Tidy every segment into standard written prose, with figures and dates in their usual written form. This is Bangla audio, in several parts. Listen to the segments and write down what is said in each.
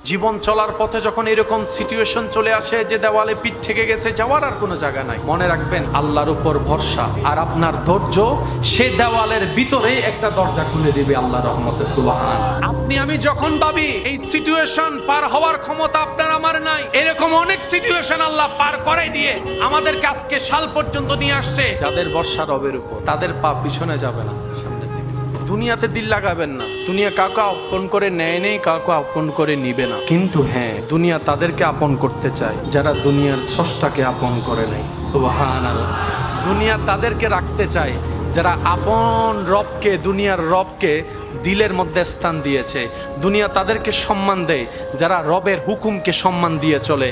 জীবন চলার পথে যখন এরকম সিচুয়েশন চলে আসে যে দেওয়ালে পিঠ থেকে গেছে, যাওয়ার আর কোনো জায়গা নাই, মনে রাখবেন আল্লাহর উপর ভরসা আর আপনার ধৈর্য সে দেওয়ালের ভিতরেই একটা দরজা খুলে দিবে আল্লাহ রহমতে। সুবহান। আপনি আমি যখন ভাবি এই সিচুয়েশন পার হওয়ার ক্ষমতা আপনার আমার নাই, এরকম অনেক সিচুয়েশন আল্লাহ পার করাই দিয়ে আমাদের আজকে সাল পর্যন্ত নিয়ে আসছে। যাদের ভরসা রবের উপর, তাদের পা পিছনে যাবে না, সামনে দিকে। দুনিয়াতে দিল লাগাবেন না। দুনিয়া কাউকে আপন করে নেয় নেই, কাউকে আপন করে নিবে না। কিন্তু হ্যাঁ, দুনিয়া তাদেরকে আপন করতে চায় যারা দুনিয়ার স্রষ্টাকে আপন করে নেয়। সুবহানাল্লাহ। দুনিয়া তাদেরকে রাখতে চায় যারা আপন রবকে, দুনিয়ার রবকে দিলের মধ্যে স্থান দিয়েছে। দুনিয়া তাদেরকে সম্মান দেয় যারা রবের হুকুমকে সম্মান দিয়ে চলে।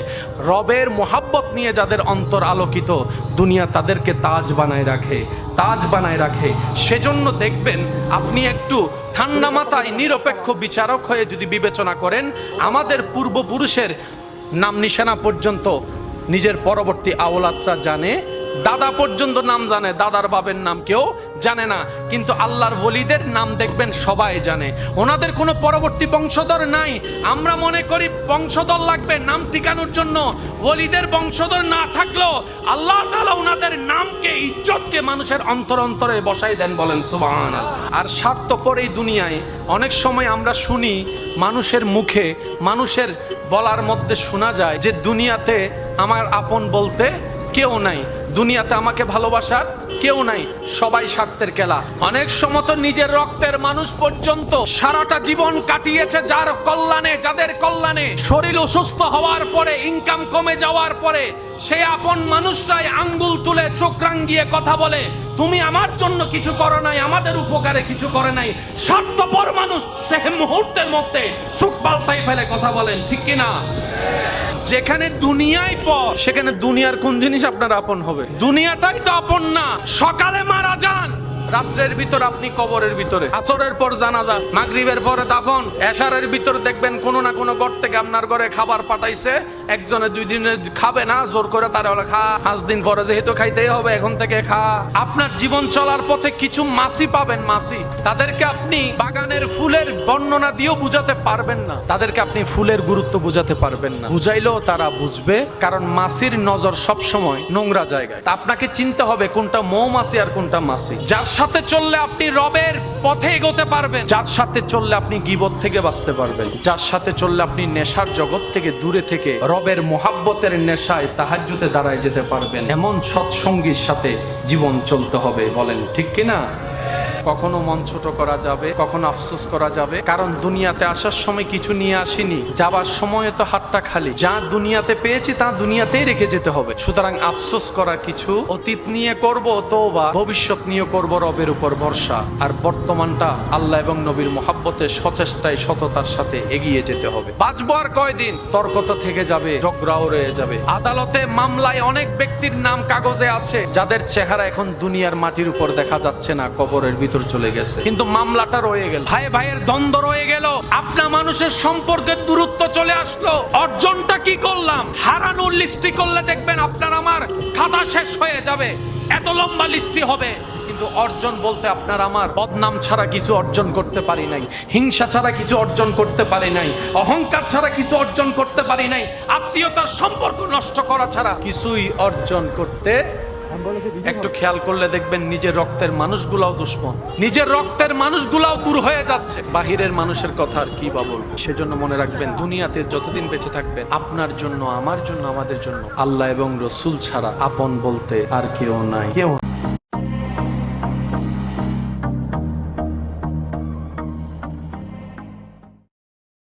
রবের মোহাব্বত নিয়ে যাদের অন্তর আলোকিত, দুনিয়া তাদেরকে তাজ বানায় রাখে, তাজ বানায় রাখে। সেজন্য দেখবেন আপনি একটু ঠান্ডা মাথায় নিরপেক্ষ বিচারক হয়ে যদি বিবেচনা করেন, আমাদের পূর্বপুরুষের নাম নিশানা পর্যন্ত নিজের পরবর্তী আওলাদরা জানে, দাদা পর্যন্ত নাম জানে, দাদার বাবের নাম কেউ জানে না। কিন্তু আল্লাহর ওলিদের নাম দেখবেন সবাই জানে, ওনাদের কোনো পরবর্তী বংশধর নাই। আমরা মনে করি বংশধর লাগবে নাম টিকানোর জন্য, ওলিদের বংশধর না থাকলেও আল্লাহ তাআলা ওনাদের নামকে, ইজ্জতকে মানুষের অন্তর অন্তরে বসাই দেন, বলেন সুবহানাল্লাহ। আর স্বার্থপর এই দুনিয়ায় অনেক সময় আমরা শুনি, মানুষের মুখে, মানুষের বলার মধ্যে শোনা যায় যে দুনিয়াতে আমার আপন বলতে কেউ নাই, দুনিয়াতে আমাকে ভালোবাসার কেউ নাই, সবাই স্বার্থের খেলা। অনেক সময় তো নিজের রক্তের মানুষ পর্যন্ত সারাটা জীবন কাটিয়েছে যার কল্যাণে, যাদের কল্যাণে, শরীর অসুস্থ হওয়ার পরে, ইনকাম কমে যাওয়ার পরে সেই আপন মানুষটাই আঙ্গুল তুলে চোখ রাঙিয়ে কথা বলে, তুমি আমার জন্য কিছু করো নাই, আমাদের উপকারে কিছু করে নাই। স্বার্থপর মানুষ সে মুহূর্তের মধ্যে চোখ পাল্টাই ফেলে কথা বলেন, ঠিক কিনা? যেখানে দুনিয়ায় পর, সেখানে দুনিয়ার কোন জিনিস আপনার আপন হবে? দুনিয়াটাই তো আপন না। সকালে মারা যান, রাত্রের ভিতর আপনি কবরের ভিতরে, আসরের পর জানাজা, মাগরিবের পরে দাফন, এশারের ভিতর দেখবেন কোনো না কোনো ঘর থেকে আপনার ঘরে খাবার পাঠাইছে, একজনে দুই দিনে খাবে না, জোর করে তারা বলে খা, 5 দিন পরে যেহেতু খাইতেই হবে এখন থেকে খা। আপনার জীবন চলার পথে কিছু মাসি পাবেন, মাসি, তাদেরকে আপনি বাগানের ফুলের বর্ণনা দিয়েও বুঝাতে পারবেন না, তাদেরকে আপনি ফুলের গুরুত্ব বুঝাতে পারবেন না, বুঝাইলেও তারা বুঝবে, কারণ মাসির নজর সব সময় নোংরা জায়গায়। আপনাকে চিনতে হবে কোনটা মৌমাছি আর কোনটা মাসি। যার সাথে চললে আপনি রবের পথে এগোতে পারবেন, যার সাথে চললে আপনি গীবত থেকে বাঁচতে পারবেন, যার সাথে চললে আপনি নেশার জগৎ থেকে দূরে থেকে রবের মোহাব্বতের নেশায় তাহাজ্জুদে দাঁড়ায় যেতে পারবেন, এমন সৎসঙ্গীর সাথে জীবন চলতে হবে, বলেন ঠিক কিনা? কখনো মন ছোট করা যাবে, কখনো আফসোস করা যাবে, কারণ দুনিয়াতে আসার সময় কিছু নিয়ে আসিনি, যাবার সময় তো হাতটা খালি। যা দুনিয়াতে পেয়েছি তা দুনিয়াতেই রেখে যেতে হবে। সুতরাং আফসোস করা কিছু, অতীত নিয়ে করব তওবা, ভবিষ্যৎ নিয়ে করব রবের উপর ভরসা, আর বর্তমানটা আল্লাহ এবং নবীর মোহাব্বতের সচেষ্টায়, সততার সাথে এগিয়ে যেতে হবে। বাঁচবো আর কয়দিন, তর্ক তো থেকে যাবে, ঝগড়াও রয়ে যাবে। আদালতে, মামলায় অনেক ব্যক্তির নাম কাগজে আছে যাদের চেহারা এখন দুনিয়ার মাটির উপর দেখা যাচ্ছে না, কবরের ভিতর চলে গেছে, কিন্তু মামলাটা রয়ে গেল, ভাই ভাইয়ের দ্বন্দ্ব রয়ে গেল, আপনার মানুষের সম্পর্কের দূরত্ব চলে আসলো। অর্জনটা কি করলাম? হারানোর লিস্টি করলে দেখবেন আপনার আমার খাতা শেষ হয়ে যাবে, এত লম্বা লিস্টি হবে। কিন্তু অর্জন বলতে আপনার আমার বদনাম ছাড়া কিছু অর্জন করতে পারি নাই, হিংসা ছাড়া কিছু অর্জন করতে পারি নাই, অহংকার ছাড়া কিছু অর্জন করতে পারি নাই, আত্মীয়তার সম্পর্ক নষ্ট করা ছাড়া কিছুই অর্জন করতে। একটু খেয়াল করলে দেখবেন নিজের রক্তের মানুষগুলাও দুশ্মন, নিজের রক্তের মানুষগুলাও দূর হয়ে যাচ্ছে, বাহিরের মানুষের কথা আর কি বলবো। সেজন্য মনে রাখবেন, দুনিয়াতে যতদিন বেঁচে থাকবেন, আপনার জন্য, আমার জন্য, আমাদের জন্য আল্লাহ এবং রসুল ছাড়া আপন বলতে আর কেউ নাই, কেউ